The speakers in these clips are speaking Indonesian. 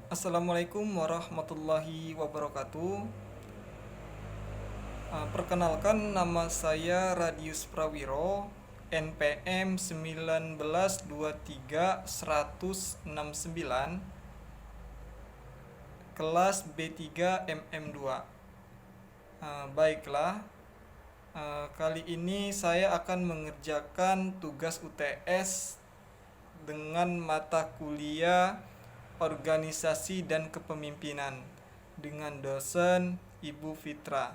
Assalamualaikum warahmatullahi wabarakatuh. Perkenalkan, nama saya Radius Prawiro, NPM 1923-169, kelas B3 MM2. Baiklah, kali ini saya akan mengerjakan tugas UTS dengan mata kuliah organisasi dan kepemimpinan dengan dosen Ibu Fitra.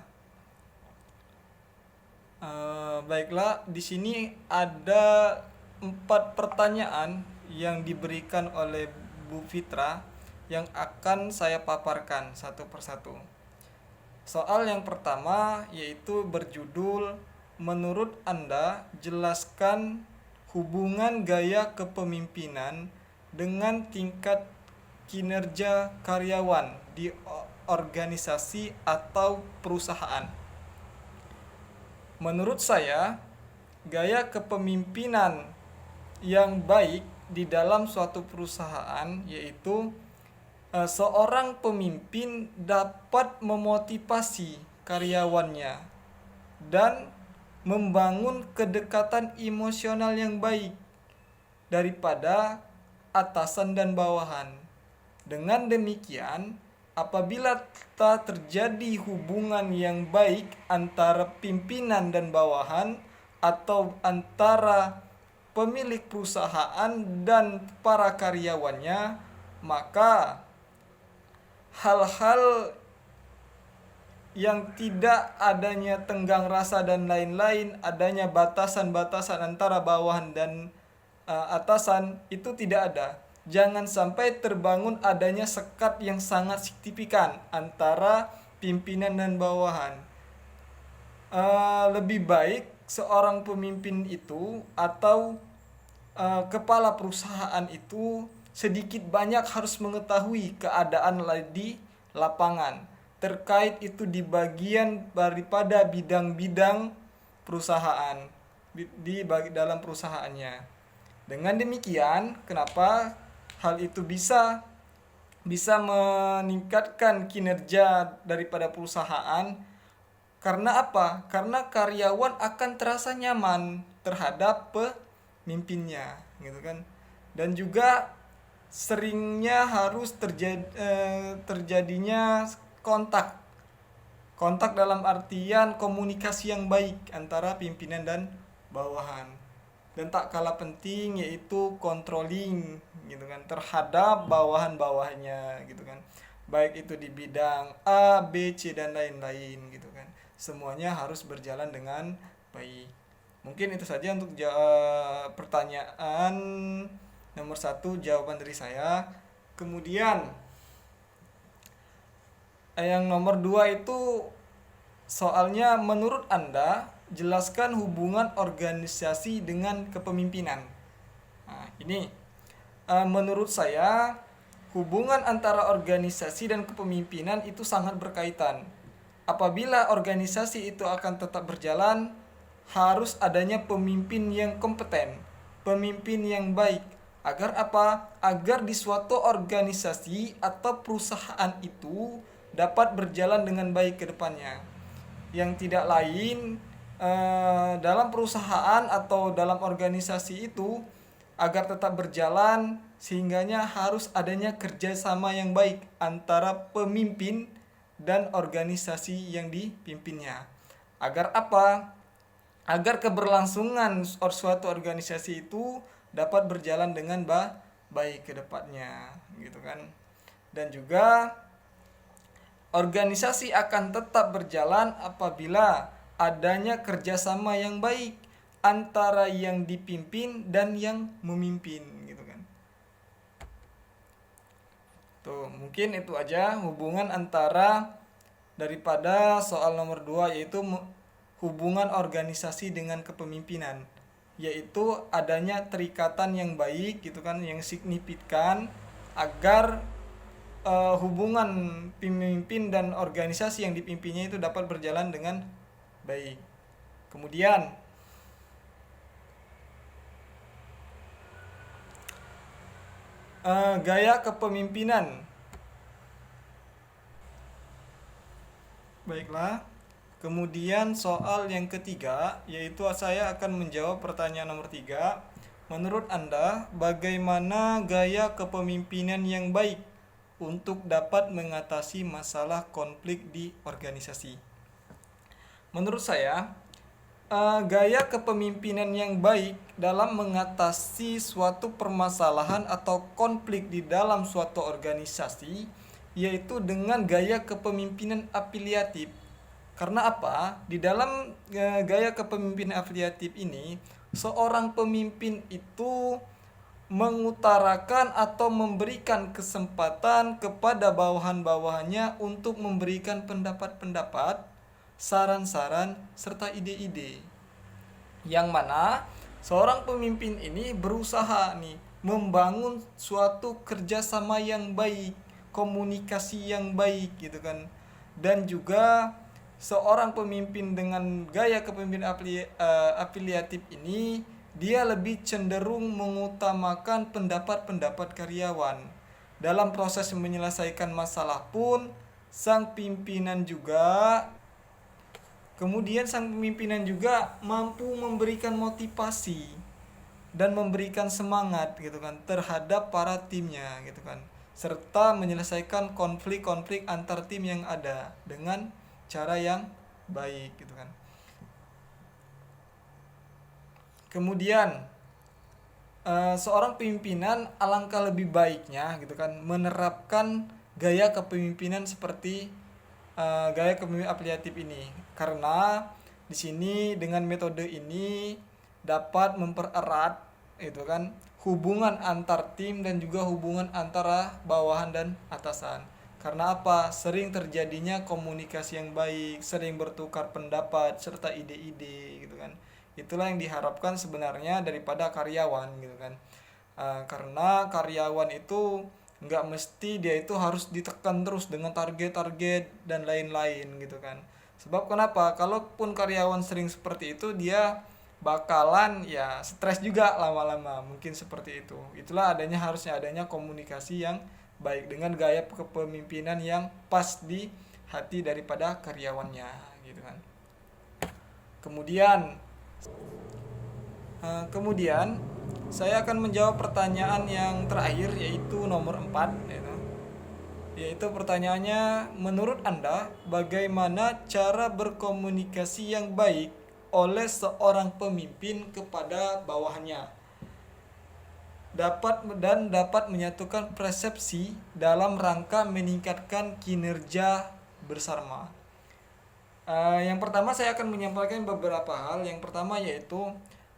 Baiklah, di sini ada 4 pertanyaan yang diberikan oleh Bu Fitra yang akan saya paparkan satu persatu. Soal yang pertama yaitu berjudul, menurut Anda jelaskan hubungan gaya kepemimpinan dengan tingkat kinerja karyawan di organisasi atau perusahaan. Menurut saya, gaya kepemimpinan yang baik di dalam suatu perusahaan yaitu seorang pemimpin dapat memotivasi karyawannya dan membangun kedekatan emosional yang baik daripada atasan dan bawahan. Dengan demikian, apabila tak terjadi hubungan yang baik antara pimpinan dan bawahan atau antara pemilik perusahaan dan para karyawannya, maka hal-hal yang tidak adanya tenggang rasa dan lain-lain, adanya batasan-batasan antara bawahan dan atasan itu tidak ada. Jangan sampai terbangun adanya sekat yang sangat signifikan antara pimpinan dan bawahan. Lebih baik seorang pemimpin itu atau kepala perusahaan itu sedikit banyak harus mengetahui keadaan di lapangan terkait itu di bagian daripada bidang-bidang perusahaan di dalam perusahaannya. Dengan demikian, kenapa hal itu bisa meningkatkan kinerja daripada perusahaan? Karena apa? Karena karyawan akan terasa nyaman terhadap pemimpinnya, gitu kan. Dan juga seringnya harus terjadinya kontak. Kontak dalam artian komunikasi yang baik antara pimpinan dan bawahan. Dan tak kalah penting yaitu controlling, gitu kan, terhadap bawahan-bawahannya, gitu kan. Baik itu di bidang A, B, C dan lain-lain, gitu kan. Semuanya harus berjalan dengan baik. Mungkin itu saja untuk pertanyaan nomor 1, jawaban dari saya. Kemudian yang nomor 2 itu soalnya, menurut Anda jelaskan hubungan organisasi dengan kepemimpinan. Nah, ini menurut saya hubungan antara organisasi dan kepemimpinan itu sangat berkaitan. Apabila organisasi itu akan tetap berjalan, harus adanya pemimpin yang kompeten, pemimpin yang baik. Agar apa? Agar di suatu organisasi atau perusahaan itu dapat berjalan dengan baik ke depannya. Yang tidak lain, dalam perusahaan atau dalam organisasi itu agar tetap berjalan, sehingganya harus adanya kerjasama yang baik antara pemimpin dan organisasi yang dipimpinnya. Agar apa? Agar keberlangsungan suatu organisasi itu dapat berjalan dengan baik ke depannya, gitu kan. Dan juga organisasi akan tetap berjalan apabila adanya kerjasama yang baik antara yang dipimpin dan yang memimpin, gitu kan. Tuh, mungkin itu aja hubungan antara daripada soal nomor 2 yaitu hubungan organisasi dengan kepemimpinan, yaitu adanya terikatan yang baik, gitu kan, yang signifikan agar hubungan pemimpin dan organisasi yang dipimpinnya itu dapat berjalan dengan baik. Kemudian gaya kepemimpinan Baiklah. Kemudian soal yang ketiga, yaitu saya akan menjawab pertanyaan nomor 3. Menurut Anda, bagaimana gaya kepemimpinan yang baik untuk dapat mengatasi masalah konflik di organisasi? Menurut saya, gaya kepemimpinan yang baik dalam mengatasi suatu permasalahan atau konflik di dalam suatu organisasi, yaitu dengan gaya kepemimpinan afiliatif. Karena apa? Di dalam gaya kepemimpinan afiliatif ini, seorang pemimpin itu mengutarakan atau memberikan kesempatan kepada bawahan-bawahannya untuk memberikan pendapat-pendapat, saran-saran, serta ide-ide. Yang mana seorang pemimpin ini berusaha nih membangun suatu kerjasama yang baik, komunikasi yang baik gitu kan. Dan juga seorang pemimpin dengan gaya kepemimpinan afiliatif ini, dia lebih cenderung mengutamakan pendapat-pendapat karyawan. Dalam proses menyelesaikan masalah pun, sang pimpinan juga mampu memberikan motivasi dan memberikan semangat gitu kan terhadap para timnya gitu kan, serta menyelesaikan konflik-konflik antar tim yang ada dengan cara yang baik gitu kan. Kemudian seorang pimpinan alangkah lebih baiknya gitu kan menerapkan gaya kepemimpinan seperti gaya kepemimpinan afiliatif ini, karena di sini dengan metode ini dapat mempererat itu kan hubungan antar tim dan juga hubungan antara bawahan dan atasan. Karena apa? Sering terjadinya komunikasi yang baik, sering bertukar pendapat serta ide-ide gitu kan. Itulah yang diharapkan sebenarnya daripada karyawan gitu kan. Karena karyawan itu nggak mesti dia itu harus ditekan terus dengan target-target dan lain-lain gitu kan. Sebab kenapa? Kalaupun karyawan sering seperti itu, dia bakalan ya stres juga lama-lama, mungkin seperti itu. Itulah harusnya adanya komunikasi yang baik dengan gaya kepemimpinan yang pas di hati daripada karyawannya gitu kan. Kemudian saya akan menjawab pertanyaan yang terakhir, yaitu nomor 4 yaitu pertanyaannya, menurut Anda bagaimana cara berkomunikasi yang baik oleh seorang pemimpin kepada bawahannya dapat menyatukan persepsi dalam rangka meningkatkan kinerja bersama. Yang pertama saya akan menyampaikan beberapa hal. Yang pertama yaitu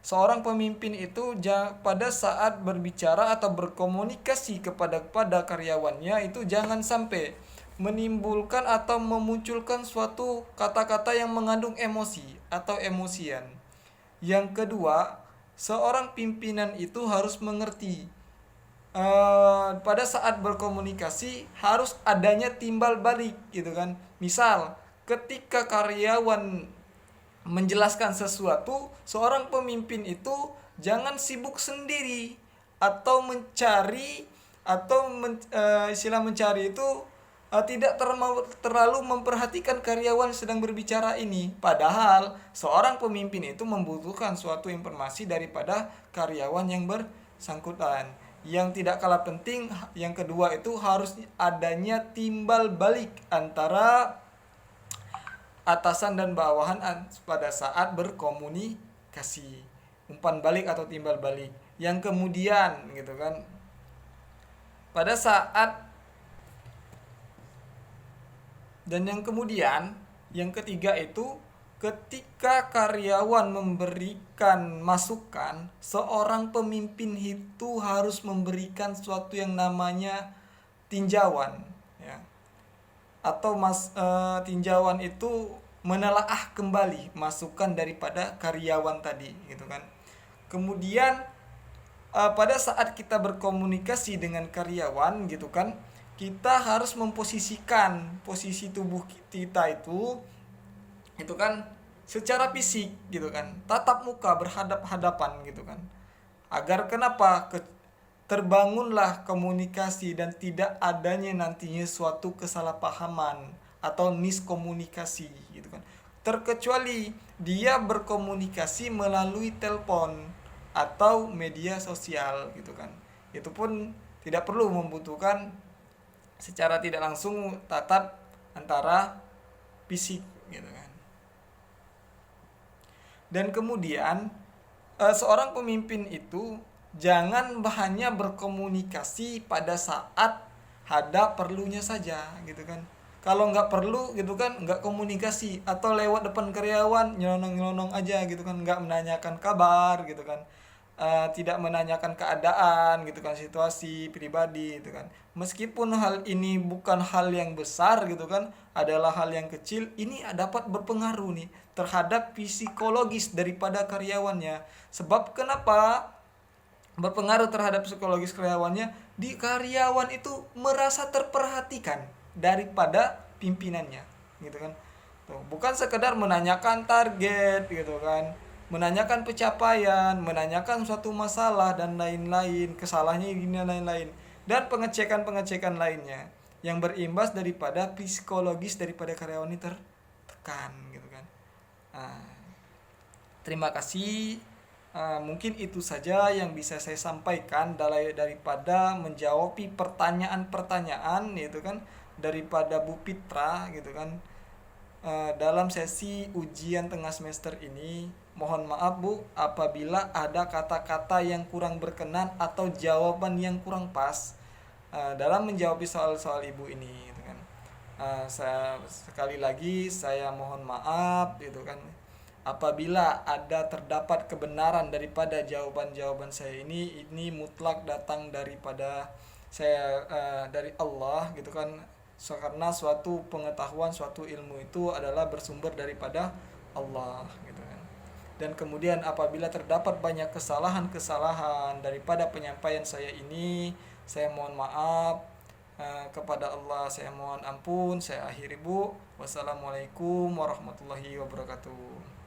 seorang pemimpin itu pada saat berbicara atau berkomunikasi kepada karyawannya itu jangan sampai menimbulkan atau memunculkan suatu kata-kata yang mengandung emosi atau emosian. Yang kedua, seorang pimpinan itu harus mengerti pada saat berkomunikasi harus adanya timbal balik gitu kan. Misal ketika karyawan menjelaskan sesuatu, seorang pemimpin itu jangan sibuk sendiri atau mencari atau mencari itu tidak terlalu memperhatikan karyawan sedang berbicara ini. Padahal seorang pemimpin itu membutuhkan suatu informasi daripada karyawan yang bersangkutan. Yang tidak kalah penting, yang kedua itu harus adanya timbal balik antara atasan dan bawahan pada saat berkomunikasi. Umpan balik atau timbal balik. Yang kemudian gitu kan, pada saat dan yang kemudian, yang ketiga itu ketika karyawan memberikan masukan, seorang pemimpin itu harus memberikan suatu yang namanya tinjauan ya. Atau tinjauan itu menelaah kembali masukan daripada karyawan tadi gitu kan. Kemudian pada saat kita berkomunikasi dengan karyawan gitu kan, kita harus memposisikan posisi tubuh kita itu kan secara fisik gitu kan, tatap muka berhadap-hadapan gitu kan, agar kenapa terbangunlah komunikasi dan tidak adanya nantinya suatu kesalahpahaman atau miskomunikasi gitu kan. Terkecuali dia berkomunikasi melalui telepon atau media sosial gitu kan. Itu pun tidak perlu membutuhkan secara tidak langsung tatap antara fisik gitu kan. Dan kemudian seorang pemimpin itu jangan hanya berkomunikasi pada saat ada perlunya saja gitu kan. Kalau nggak perlu gitu kan, nggak komunikasi, atau lewat depan karyawan nyelonong-nyelonong aja gitu kan, nggak menanyakan kabar gitu kan. Tidak menanyakan keadaan gitu kan, situasi pribadi gitu kan. Meskipun hal ini bukan hal yang besar gitu kan, adalah hal yang kecil, ini dapat berpengaruh nih terhadap psikologis daripada karyawannya. Sebab kenapa berpengaruh terhadap psikologis karyawannya? Di karyawan itu merasa terperhatikan daripada pimpinannya gitu kan. Tuh, bukan sekedar menanyakan target gitu kan, menanyakan pencapaian, menanyakan suatu masalah dan lain-lain, kesalahannya ini dan lain-lain, dan pengecekan-pengecekan lainnya yang berimbas daripada psikologis daripada karyawan ini tertekan gitu kan. Nah, terima kasih. Mungkin itu saja yang bisa saya sampaikan daripada menjawab pertanyaan-pertanyaan gitu kan daripada Bu Pitra gitu kan. Dalam sesi ujian tengah semester ini, mohon maaf Bu apabila ada kata-kata yang kurang berkenan atau jawaban yang kurang pas dalam menjawab soal-soal Ibu ini gitu kan. Sekali lagi saya mohon maaf gitu kan apabila ada terdapat kebenaran daripada jawaban-jawaban saya ini mutlak datang daripada saya dari Allah gitu kan. Karena suatu pengetahuan, suatu ilmu itu adalah bersumber daripada Allah gitu kan. Dan kemudian apabila terdapat banyak kesalahan-kesalahan daripada penyampaian saya ini, saya mohon maaf kepada Allah, saya mohon ampun. Saya akhiri Bu. Wassalamualaikum warahmatullahi wabarakatuh.